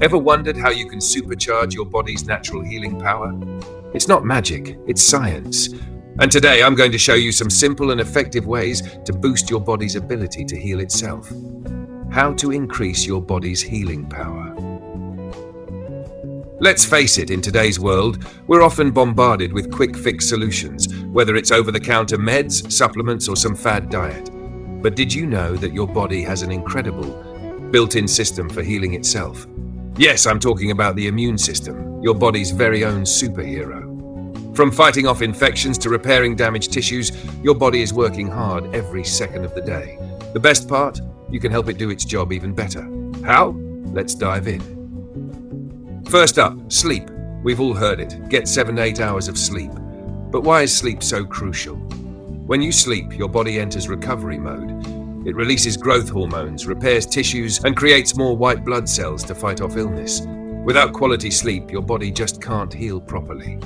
Ever wondered how you can supercharge your body's natural healing power? It's not magic, it's science. And today I'm going to show you some simple and effective ways to boost your body's ability to heal itself. How to increase your body's healing power. Let's face it, in today's world, we're often bombarded with quick fix solutions, whether it's over-the-counter meds, supplements, or some fad diet. But did you know that your body has an incredible, built-in system for healing itself? Yes, I'm talking about the immune system, your body's very own superhero. From fighting off infections to repairing damaged tissues, your body is working hard every second of the day. The best part? You can help it do its job even better. How? Let's dive in. First up, sleep. We've all heard it. Get 7 to 8 hours of sleep. But why is sleep so crucial? When you sleep, your body enters recovery mode. It releases growth hormones, repairs tissues, and creates more white blood cells to fight off illness. Without quality sleep, your body just can't heal properly.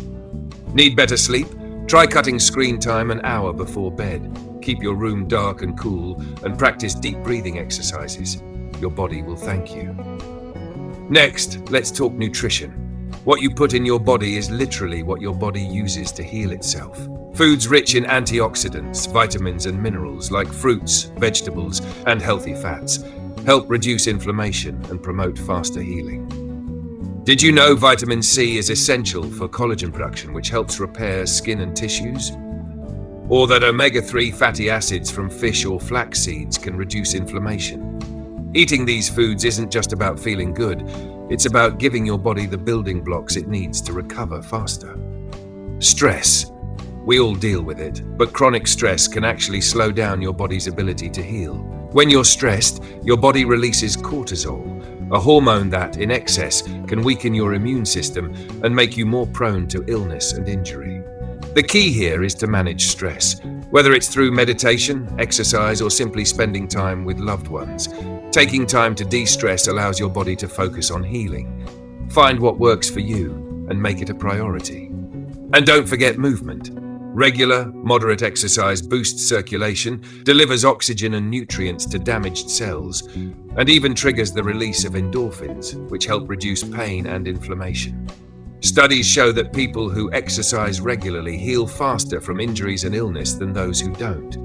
Need better sleep? Try cutting screen time an hour before bed. Keep your room dark and cool, and practice deep breathing exercises. Your body will thank you. Next, let's talk nutrition. What you put in your body is literally what your body uses to heal itself. Foods rich in antioxidants, vitamins, and minerals like fruits, vegetables, and healthy fats help reduce inflammation and promote faster healing. Did you know vitamin C is essential for collagen production, which helps repair skin and tissues? Or that omega-3 fatty acids from fish or flax seeds can reduce inflammation? Eating these foods isn't just about feeling good, it's about giving your body the building blocks it needs to recover faster. Stress. We all deal with it, but chronic stress can actually slow down your body's ability to heal. When you're stressed, your body releases cortisol, a hormone that, in excess, can weaken your immune system and make you more prone to illness and injury. The key here is to manage stress, whether it's through meditation, exercise, or simply spending time with loved ones. Taking time to de-stress allows your body to focus on healing. Find what works for you and make it a priority. And don't forget movement. Regular, moderate exercise boosts circulation, delivers oxygen and nutrients to damaged cells, and even triggers the release of endorphins, which help reduce pain and inflammation. Studies show that people who exercise regularly heal faster from injuries and illness than those who don't.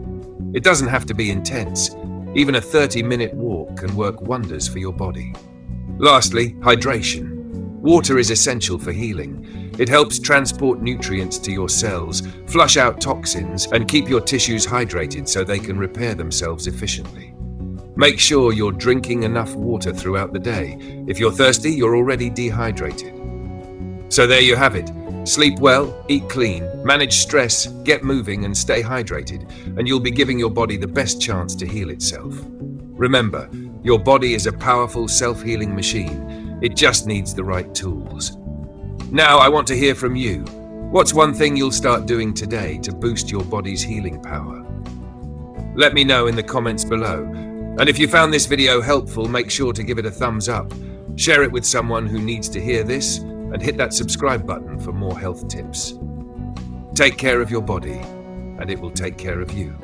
It doesn't have to be intense. Even a 30-minute walk can work wonders for your body. Lastly, hydration. Water is essential for healing. It helps transport nutrients to your cells, flush out toxins, and keep your tissues hydrated so they can repair themselves efficiently. Make sure you're drinking enough water throughout the day. If you're thirsty, you're already dehydrated. So there you have it. Sleep well, eat clean, manage stress, get moving, and stay hydrated, and you'll be giving your body the best chance to heal itself. Remember, your body is a powerful self-healing machine. It just needs the right tools. Now I want to hear from you. What's one thing you'll start doing today to boost your body's healing power? Let me know in the comments below. And if you found this video helpful, make sure to give it a thumbs up. Share it with someone who needs to hear this, and hit that subscribe button for more health tips. Take care of your body, and it will take care of you.